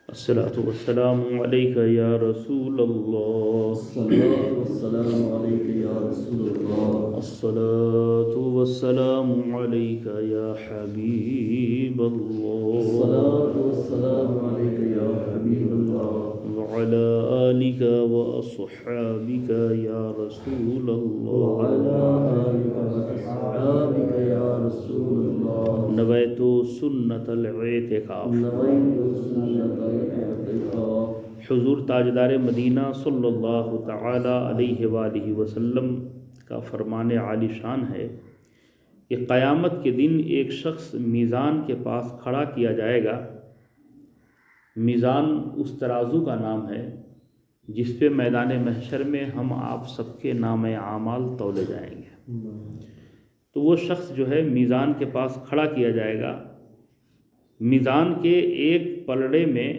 الصلاة والسلام عليك يا رسول الله. الصلاة والسلام عليك يا رسول الله. الصلاة والسلام عليك يا حبيب الله. الصلاة والسلام عليك يا حبيب الله. وعلى آلك وأصحابك يا رسول الله. وعلى آلك وأصحابك يا رسول الله. نويت سنة الاعتكاف. نويت سنة الاعتكاف. حضور تاجدار مدینہ صلی اللہ تعالی علیہ وآلہ وسلم کا فرمان عالی شان ہے کہ قیامت کے دن ایک شخص میزان کے پاس کھڑا کیا جائے گا. میزان اس ترازو کا نام ہے جس پہ میدان محشر میں ہم آپ سب کے نام اعمال تولے جائیں گے. تو وہ شخص جو ہے میزان کے پاس کھڑا کیا جائے گا. میزان کے ایک پلڑے میں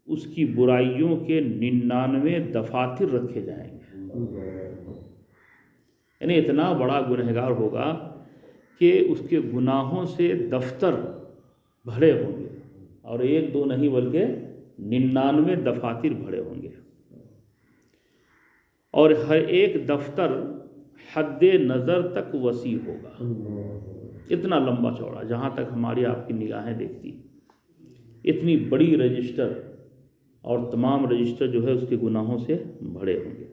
اس کی برائیوں کے 99 دفاتر رکھے جائیں گے. یعنی اتنا بڑا گنہگار ہوگا کہ اس کے گناہوں سے دفتر بھرے ہوں گے، اور ایک دو نہیں بلکہ 99 دفاتر بھرے ہوں گے، اور ہر ایک دفتر حد نظر تک وسیع ہوگا. اتنا لمبا چوڑا جہاں تک ہماری آپ کی نگاہیں دیکھتی، اتنی بڑی رجسٹر، اور تمام رجسٹر جو ہے اس کے گناہوں سے بھرے ہوں گے.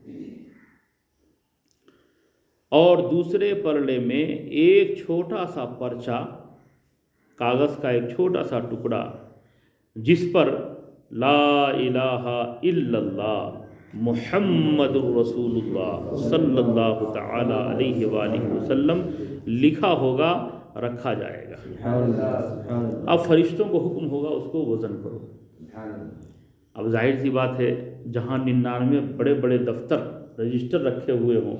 اور دوسرے پلڑے میں ایک چھوٹا سا پرچہ، کاغذ کا ایک چھوٹا سا ٹکڑا جس پر لا الہ الا اللہ محمد الرسول اللہ صلی اللہ تعالی علیہ وآلہ وسلم لکھا ہوگا، رکھا جائے گا. اب فرشتوں کو حکم ہوگا اس کو وزن کرو. اب ظاہر سی بات ہے جہاں 99 بڑے بڑے دفتر رجسٹر رکھے ہوئے ہوں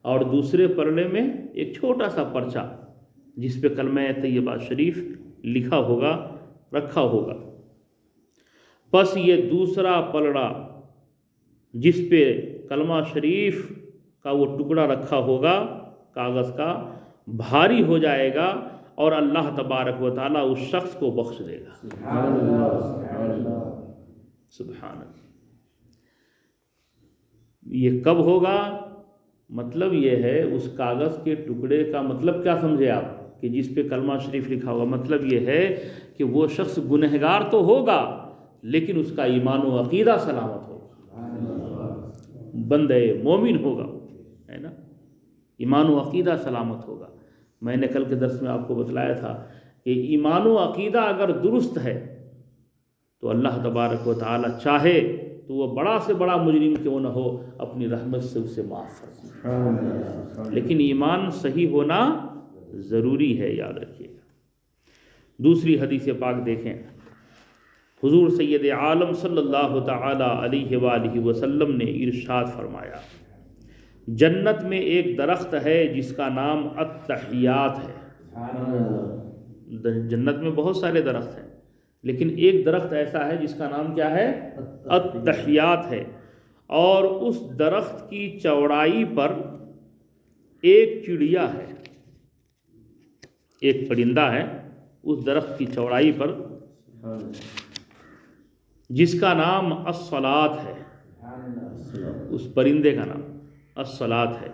اور دوسرے پلڑے میں ایک چھوٹا سا پرچہ جس پہ کلمہ طیبہ شریف لکھا ہوگا، رکھا ہوگا. پس یہ دوسرا پلڑا جس پہ کلمہ شریف کا وہ ٹکڑا رکھا ہوگا کاغذ کا، بھاری ہو جائے گا اور اللہ تبارک و تعالیٰ اس شخص کو بخش دے گا. سبحان اللہ. سبحان اللہ. سبحان اللہ. یہ کب ہوگا؟ مطلب یہ ہے اس کاغذ کے ٹکڑے کا مطلب کیا سمجھے آپ کہ جس پہ کلمہ شریف لکھا ہوگا؟ مطلب یہ ہے کہ وہ شخص گنہگار تو ہوگا لیکن اس کا ایمان و عقیدہ سلامت ہوگا، بندے مومن ہوگا، ہے نا، ایمان و عقیدہ سلامت ہوگا. میں نے کل کے درس میں آپ کو بتلایا تھا کہ ایمان و عقیدہ اگر درست ہے تو اللہ تبارک و تعالی چاہے تو وہ بڑا سے بڑا مجرم کیوں نہ ہو اپنی رحمت سے اسے معاف فرمائے. لیکن ایمان صحیح ہونا ضروری ہے، یاد رکھیے گا. دوسری حدیث پاک دیکھیں. حضور سید عالم صلی اللہ تعالی علیہ وآلہ وسلم نے ارشاد فرمایا، جنت میں ایک درخت ہے جس کا نام التحیات ہے. جنت میں بہت سارے درخت ہیں لیکن ایک درخت ایسا ہے جس کا نام کیا ہے؟ التحیات ہے. اور اس درخت کی چوڑائی پر ایک چڑیا ہے، ایک پرندہ ہے اس درخت کی چوڑائی پر جس کا نام الصلاۃ ہے. اس پرندے کا نام الصلاۃ ہے.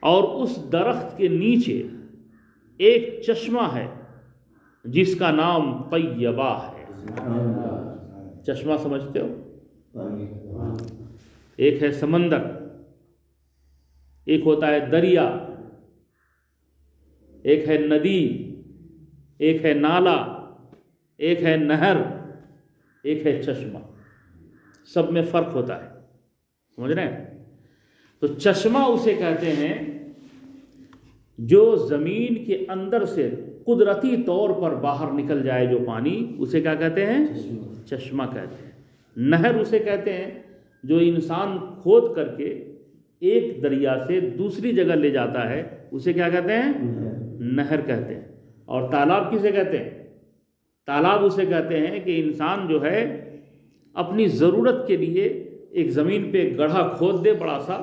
اور اس درخت کے نیچے ایک چشمہ ہے جس کا نام طیبہ ہے. چشمہ سمجھتے ہو؟ ایک ہے سمندر، ایک ہوتا ہے دریا، ایک ہے ندی، ایک ہے نالا، ایک ہے نہر، ایک ہے چشمہ. سب میں فرق ہوتا ہے، سمجھ رہے ہیں؟ تو چشمہ اسے کہتے ہیں جو زمین کے اندر سے قدرتی طور پر باہر نکل جائے جو پانی، اسے کیا کہتے ہیں؟ چشمہ کہتے ہیں. نہر اسے کہتے ہیں جو انسان کھود کر کے ایک دریا سے دوسری جگہ لے جاتا ہے، اسے کیا کہتے ہیں؟ نہر کہتے ہیں. اور تالاب کسے کہتے ہیں؟ تالاب اسے کہتے ہیں کہ انسان جو ہے اپنی ضرورت کے لیے ایک زمین پہ گڑھا کھود دے بڑا سا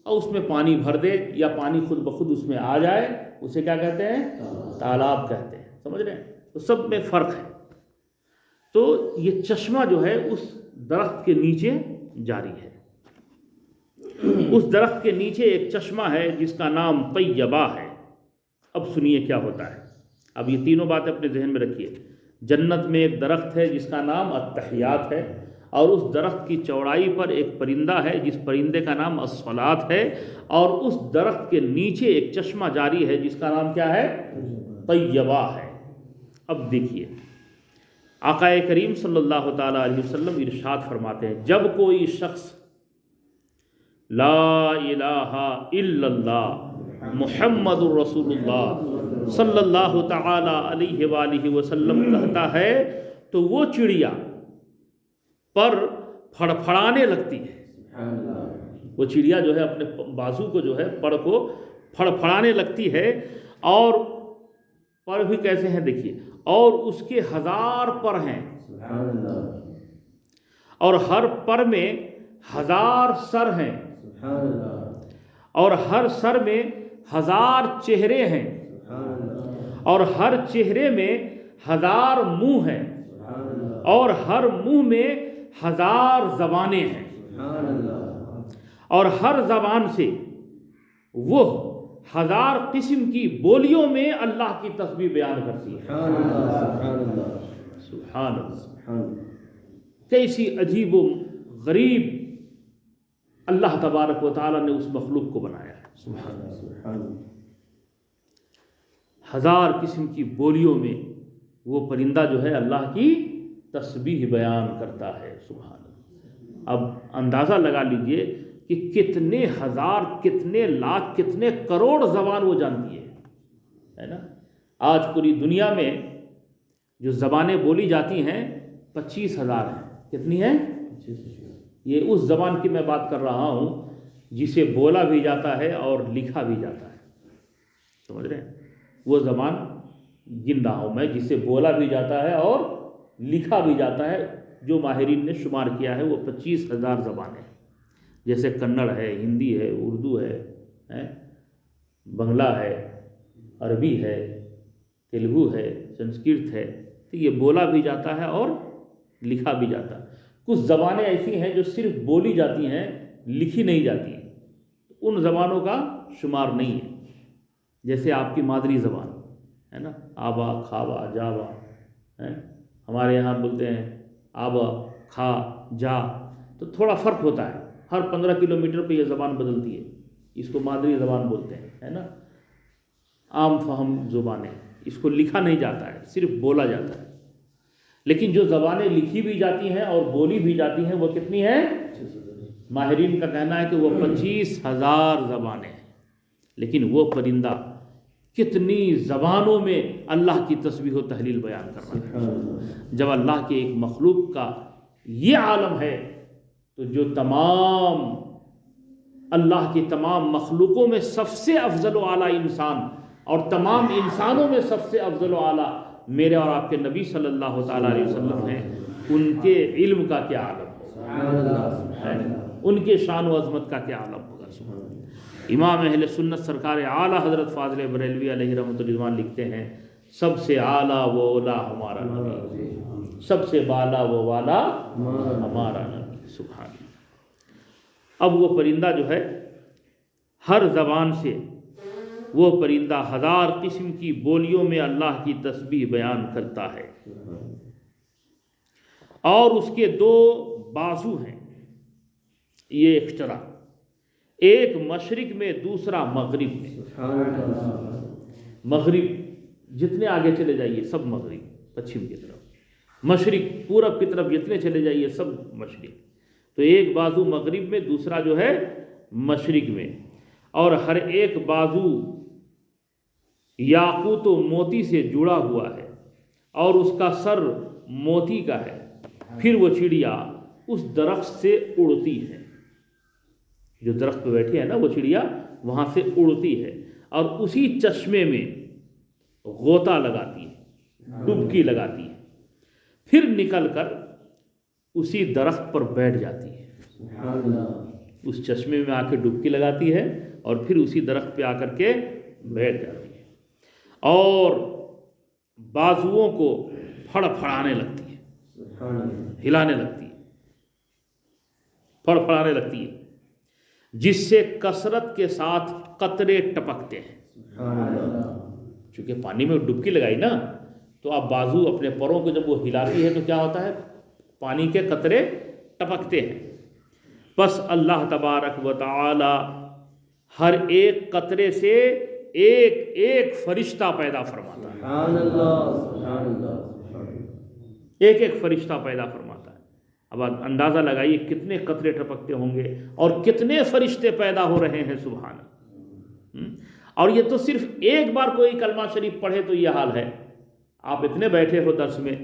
اور اس میں پانی بھر دے یا پانی خود بخود اس میں آ جائے، اسے کیا کہتے ہیں؟ تالاب کہتے ہیں. سمجھ رہے ہیں؟ تو سب میں فرق ہے. تو یہ چشمہ جو ہے اس درخت کے نیچے جاری ہے. اس درخت کے نیچے ایک چشمہ ہے جس کا نام طیبہ ہے. اب سنیے کیا ہوتا ہے. اب یہ تینوں باتیں اپنے ذہن میں رکھیے. جنت میں ایک درخت ہے جس کا نام التحیات ہے، اور اس درخت کی چوڑائی پر ایک پرندہ ہے جس پرندے کا نام الصلاۃ ہے، اور اس درخت کے نیچے ایک چشمہ جاری ہے جس کا نام کیا ہے؟ طیبہ ہے. اب دیکھیے آقا کریم صلی اللہ تعالیٰ علیہ وسلم ارشاد فرماتے ہیں جب کوئی شخص لا الہ الا اللہ محمد الرسول اللہ صلی اللہ تعالیٰ علیہ وآلہ وسلم کہتا ہے تو وہ چڑیا پر پھڑپھڑانے لگتی ہے. وہ چڑیا جو ہے اپنے بازو کو جو ہے پر کو پھڑپھڑانے لگتی ہے. اور پر بھی کیسے ہیں دیکھیے، اور اس کے 1000 پر ہیں، اور ہر پر میں 1000 سر ہیں، اور ہر سر میں 1000 چہرے ہیں، اور ہر چہرے میں 1000 منہ ہیں، اور ہر منہ میں 1000 زبانیں ہیں، اور ہر زبان سے وہ 1000 قسم کی بولیوں میں اللہ کی تسبیح بیان کرتی ہے. سبحان اللہ. کیسی عجیب و غریب اللہ تبارک و تعالیٰ نے اس مخلوق کو بنایا ہے. سبحان اللہ. 1000 قسم کی بولیوں میں وہ پرندہ جو ہے اللہ کی تسبیح بیان کرتا ہے. سبحان اللہ. اب اندازہ لگا لیجئے کہ کتنے ہزار، کتنے لاکھ، کتنے کروڑ زبان وہ جانتی ہے نا. آج پوری دنیا میں جو زبانیں بولی جاتی ہیں 25,000 ہیں. کتنی ہیں؟ یہ اس زبان کی میں بات کر رہا ہوں جسے بولا بھی جاتا ہے اور لکھا بھی جاتا ہے. سمجھ رہے ہیں؟ وہ زبان گن رہا ہوں میں جسے بولا بھی جاتا ہے اور لکھا بھی جاتا ہے. جو ماہرین نے شمار کیا ہے وہ 25,000 زبانیں، جیسے کنڑ ہے، ہندی ہے، اردو ہے، بنگلہ ہے، عربی ہے، تیلگو ہے، سنسکرت ہے. تو یہ بولا بھی جاتا ہے اور لکھا بھی جاتا ہے. کچھ زبانیں ایسی ہیں جو صرف بولی جاتی ہیں، لکھی نہیں جاتی ہیں. ان زبانوں کا شمار نہیں ہے. جیسے آپ کی مادری زبان ہے نا، آبا، کھاوا، جاوا. ہمارے یہاں بولتے ہیں آبا، کھا، جا. تو تھوڑا فرق ہوتا ہے. ہر 15 کلومیٹر پہ یہ زبان بدلتی ہے. اس کو مادری زبان بولتے ہیں، ہے نا. عام فہم زبانیں، اس کو لکھا نہیں جاتا ہے، صرف بولا جاتا ہے. لیکن جو زبانیں لکھی بھی جاتی ہیں اور بولی بھی جاتی ہیں وہ کتنی ہیں؟ ماہرین کا کہنا ہے کہ وہ 25,000 زبانیں ہیں. لیکن وہ پرندہ کتنی زبانوں میں اللہ کی تسبیح و تحلیل بیان کر رہا ہے. جب اللہ کے ایک مخلوق کا یہ عالم ہے تو جو تمام اللہ کی تمام مخلوقوں میں سب سے افضل و اعلیٰ انسان اور تمام انسانوں میں سب سے افضل و اعلیٰ میرے اور آپ کے نبی صلی اللہ تعالیٰ علیہ وسلم ہیں. ان کے علم کا کیا عالم ہوگا، ان کے شان و عظمت کا کیا عالم ہوگا. امام اہل سنت سرکار اعلیٰ حضرت فاضل بریلوی علیہ رحمۃ الرضوان لکھتے ہیں سب سے اعلیٰ و اولا ہمارا نبی، سب سے بالا و والا ہمارا نبی. سبحان اللہ. اب وہ پرندہ جو ہے ہر زبان سے وہ پرندہ 1000 قسم کی بولیوں میں اللہ کی تسبیح بیان کرتا ہے. اور اس کے 2 بازو ہیں، یہ ایکسٹرا، ایک مشرق میں دوسرا مغرب میں. مغرب جتنے آگے چلے جائیے سب مغرب، پچھم کی طرف. مشرق پورب کی طرف جتنے چلے جائیے سب مشرق. تو ایک بازو مغرب میں، دوسرا جو ہے مشرق میں. اور ہر ایک بازو یاقوت و موتی سے جڑا ہوا ہے اور اس کا سر موتی کا ہے. پھر وہ چڑیا اس درخت سے اڑتی ہے. جو درخت پہ بیٹھی ہے نا وہ چڑیا وہاں سے اڑتی ہے اور اسی چشمے میں غوطہ لگاتی ہے، ڈبکی لگاتی ہے. پھر نکل کر اسی درخت پر بیٹھ جاتی ہے. اس چشمے میں آ کے ڈبکی لگاتی ہے اور پھر اسی درخت پہ آ کر کے بیٹھ جاتی ہے اور بازوؤں کو پھڑ پھڑانے لگتی ہے. ہلانے لگتی ہے، پھڑپھڑانے لگتی ہے، جس سے کثرت کے ساتھ قطرے ٹپکتے ہیں۔ چونکہ پانی میں ڈبکی لگائی نا، تو آپ بازو اپنے پروں کو جب وہ ہلاتی ہے تو کیا ہوتا ہے؟ پانی کے قطرے ٹپکتے ہیں۔ پس اللہ تبارک و تعالی ہر ایک قطرے سے ایک ایک فرشتہ پیدا فرماتا ہے، ایک ایک فرشتہ پیدا فرماتا ہے۔ اب آپ اندازہ لگائیے کتنے قطرے ٹپکتے ہوں گے اور کتنے فرشتے پیدا ہو رہے ہیں، سبحان اللہ۔ اور یہ تو صرف ایک بار کوئی کلمہ شریف پڑھے تو یہ حال ہے۔ آپ اتنے بیٹھے ہو درس میں،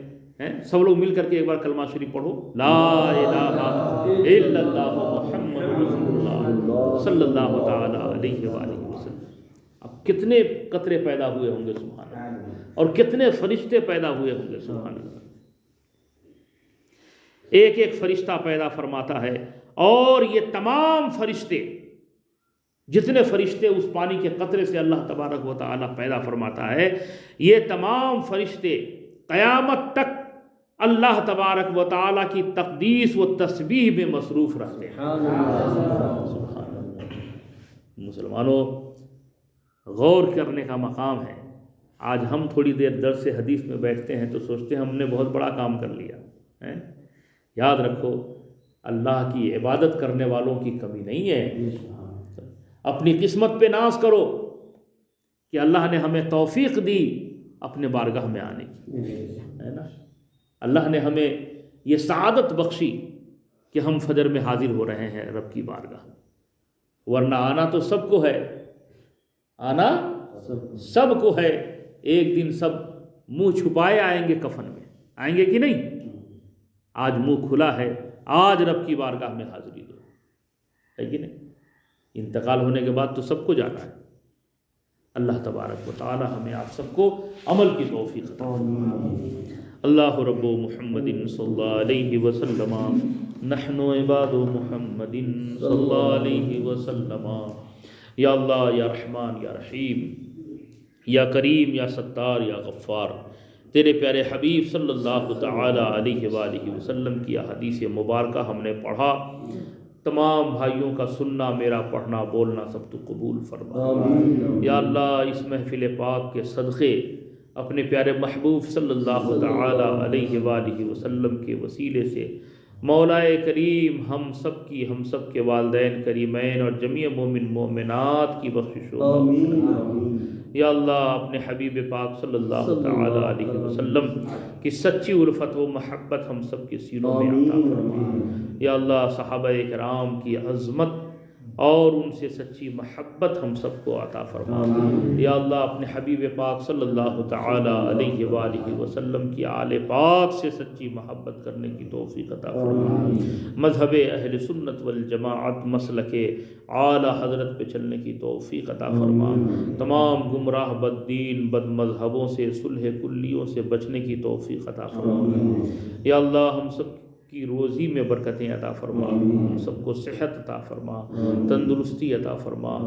سب لوگ مل کر کے ایک بار کلمہ شریف پڑھو، لا الہ الا اللہ محمد رسول اللہ صلی اللہ تعالی علیہ وآلہ وسلم۔ اب کتنے قطرے پیدا ہوئے ہوں گے، سبحان اللہ، اور کتنے فرشتے پیدا ہوئے ہوں گے، سبحان اللہ۔ ایک ایک فرشتہ پیدا فرماتا ہے، اور یہ تمام فرشتے، جتنے فرشتے اس پانی کے قطرے سے اللہ تبارک و تعالی پیدا فرماتا ہے، یہ تمام فرشتے قیامت تک اللہ تبارک و تعالی کی تقدیس و تسبیح میں مصروف رہتے ہیں۔ سبحان اللہ۔ مسلمانوں، غور کرنے کا مقام ہے۔ آج ہم تھوڑی دیر درس حدیث میں بیٹھتے ہیں تو سوچتے ہیں ہم نے بہت بڑا کام کر لیا ہے۔ یاد رکھو، اللہ کی عبادت کرنے والوں کی کمی نہیں ہے۔ اپنی قسمت پہ ناز کرو کہ اللہ نے ہمیں توفیق دی اپنے بارگاہ میں آنے کی، ہے نا۔ اللہ نے ہمیں یہ سعادت بخشی کہ ہم فجر میں حاضر ہو رہے ہیں رب کی بارگاہ، ورنہ آنا تو سب کو ہے، آنا سب کو ہے۔ ایک دن سب منہ چھپائے آئیں گے، کفن میں آئیں گے کہ نہیں؟ آج منہ کھلا ہے، آج رب کی بارگاہ میں حاضری دو، ہے کہ نہیں؟ انتقال ہونے کے بعد تو سب کو جانا ہے۔ اللہ تبارک و تعالی ہمیں آپ سب کو عمل کی توفیق عطا فرمائے۔ اللہ رب محمد صلی اللہ علیہ وسلم، نحن عباد محمد صلی اللہ علیہ وسلم۔ یا اللہ، یا رحمان، یا رحیم، یا کریم، یا ستار، یا غفار، تیرے پیارے حبیب صلی اللہ تعالی علیہ وآلہ وسلم کی حدیث مبارکہ ہم نے پڑھا، تمام بھائیوں کا سننا، میرا پڑھنا بولنا سب تو قبول فرما۔ یا اللہ، اس محفل پاک کے صدقے اپنے پیارے محبوب صلی اللہ تعالی علیہ وآلہ وسلم کے وسیلے سے مولا کریم ہم سب کی، ہم سب کے والدین کریمین اور جمیع مومن مومنات کی بخشش ہو۔ یا اللہ، اپنے حبیب پاک صلی اللہ تعالی علیہ وسلم کی سچی الفت و محبت ہم سب کے سینوں میں عطا فرما۔ یا اللہ، صحابہ کرام کی عظمت اور ان سے سچی محبت ہم سب کو عطا فرما۔ یا اللہ، اپنے حبیب پاک صلی اللہ تعالی علیہ وآلہ وسلم کی آل پاک سے سچی محبت کرنے کی توفیق عطا فرما۔ مذہب اہل سنت والجماعت مسلک اعلیٰ حضرت پہ چلنے کی توفیق عطا فرما۔ تمام گمراہ بد دین بد مذہبوں سے، صلح کلیوں سے بچنے کی توفیق عطا فرما۔ یا اللہ، ہم سب کی روزی میں برکتیں عطا فرما، ہم سب کو صحت عطا فرما، تندرستی عطا فرما۔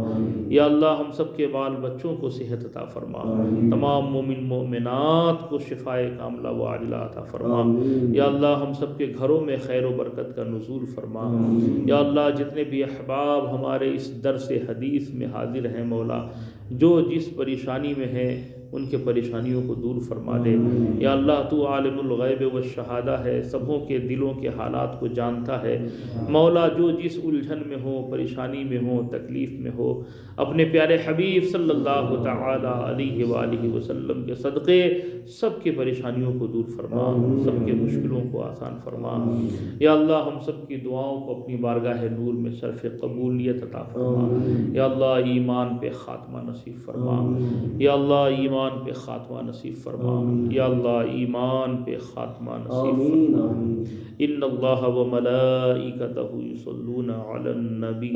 یا اللہ، ہم سب کے بال بچوں کو صحت عطا فرما، تمام مومن مومنات کو شفائے کاملہ و عاجلہ عطا فرما۔ یا اللہ، ہم سب کے گھروں میں خیر و برکت کا نزول فرما۔ یا اللہ، جتنے بھی احباب ہمارے اس درس حدیث میں حاضر ہیں مولا، جو جس پریشانی میں ہیں ان کے پریشانیوں کو دور فرما دے۔ یا اللہ، تو عالم الغیب والشہادہ ہے، سبوں کے دلوں کے حالات کو جانتا ہے مولا۔ جو جس الجھن میں ہو، پریشانی میں ہو، تکلیف میں ہو، اپنے پیارے حبیب صلی اللہ تعالی علیہ وآلہ وسلم کے صدقے سب کی پریشانیوں کو دور فرما، سب کے مشکلوں کو آسان فرما۔ یا اللہ، ہم سب کی دعاؤں کو اپنی بارگاہ نور میں صرف قبولیت عطا فرما۔ یا اللہ، ایمان پہ خاتمہ نصیب فرما۔ یا اللہ، ایمان پہ خاتمہ نصیب فرما۔ یا اللہ، ایمان پہ خاتمہ نصیب فرما۔ ان اللہ وملائکتہ یصلون علی النبی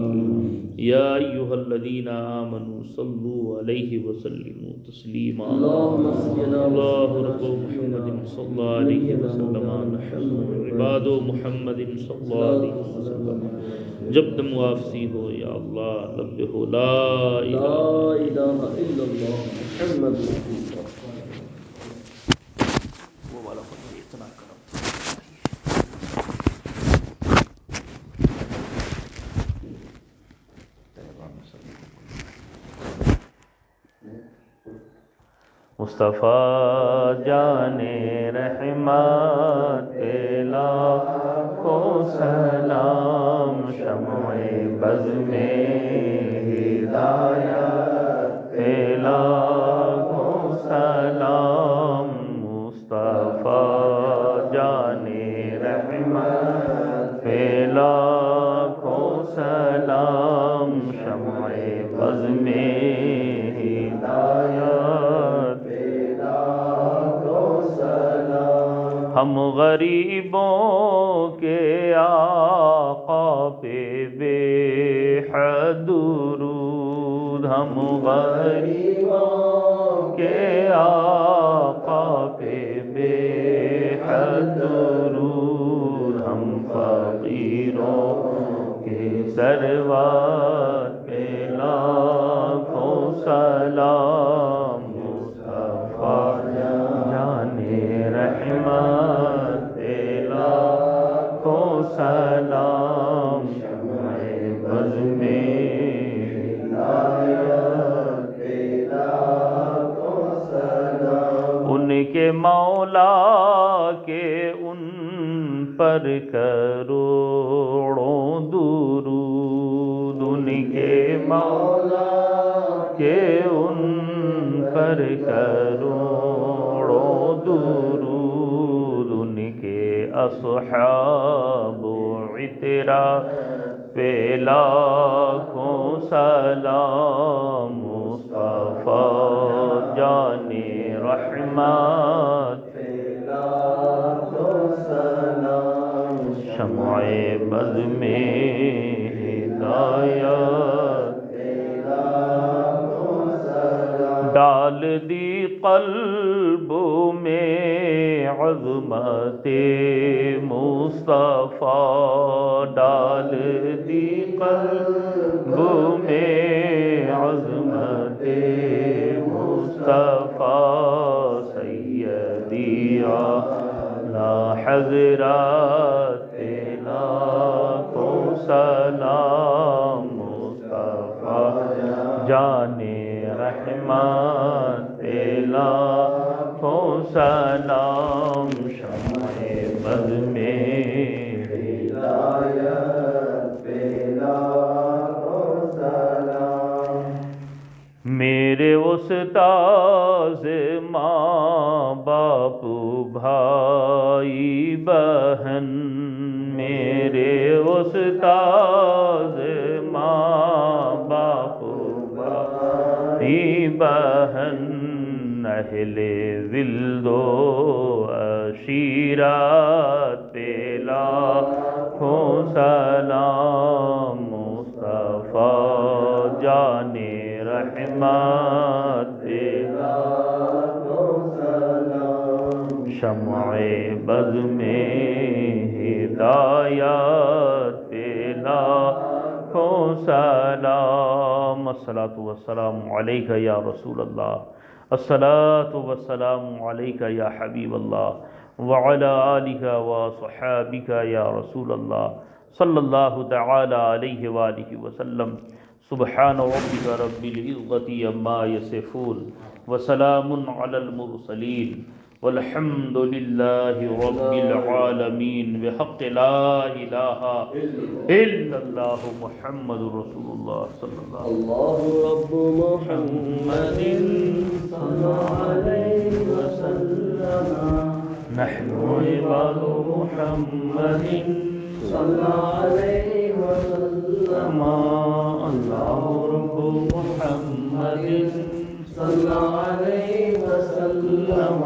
یا ایھا الذین آمنوا صلوا علیہ وسلموا تسلیما۔ اللہ رب محمد صلی اللہ علیہ وسلم، نحن عباد محمد صلی اللہ علیہ وسلم۔ جب دم واپسی ہو یا اللہ، لب ہو لا الہ الا اللہ محمد رسول اللہ۔ وہ والا اتنا کرم۔ مصطفیٰ جان رحمت پہ لاکھوں سلام شمع بز میں ہدایت پہ لاکھوں سلام مصطفیٰ جان رحمت پہ لاکھوں سلام شمع بز میں ہدایت پہ لاکھوں سلام ہم غریبوں کے آقا پہ بے حد درود ہم غریبوں کے آقا پہ بے حد درود ہم فقیروں کے سرور پہ لاکھوں سلام مصطفیٰ جان رحمت پہ لاکھوں سلام شمع بز میں ہدایت پہ لاکھوں سلام ان کے مولا کے ان پر کروڑوں درود ان کے مولا کے ان پر کروڑوں درود ان کے اصحاب و عطرہ پہ لاکھوں سلام مصطفیٰ جان رحمت پہ لاکھوں سلام شمع بز میں ہدایت پہ لاکھوں سلام ڈال دی قلب میں عظمت مصطفیٰ ڈال دی قلب میں عظمت مصطفیٰ سیدی اعلیٰ حضرت پہ لاکھوں سلام مصطفیٰ جان رحمت پہ لاکھوں سلام شمع بز میں ہدایت پہ لاکھوں سلام میرے استاذ ماں باپ بھائی بہن میرے استاذ ماں باپ بھائی بہن اہل ولد و عشیرت پہ لاکھوں سلام مصطفیٰ جان رحمت پہ لاکھوں سلام شمع بز میں ہدایت پہ لاکھوں سلام الصلاۃ والسلام علیک یا رسول اللہ الصلاۃ والسلام علیک یا حبیب اللہ وعلی آلہ وصحابہ یا رسول اللہ صلی اللہ تعالی علیہ وآلہ وسلم سبحان ربک رب العزۃ عما یصفون وسلام علی المرسلین والحمد للہ رب العالمین بحق لا الہ الا اللہ محمد رسول اللہ صلی اللہ علیہ وسلم اللہ رب محمد صلی علیہ وسلم نحن عباد محمد صلی علیہ وسلم اللہ رب محمد صلی علیہ وسلم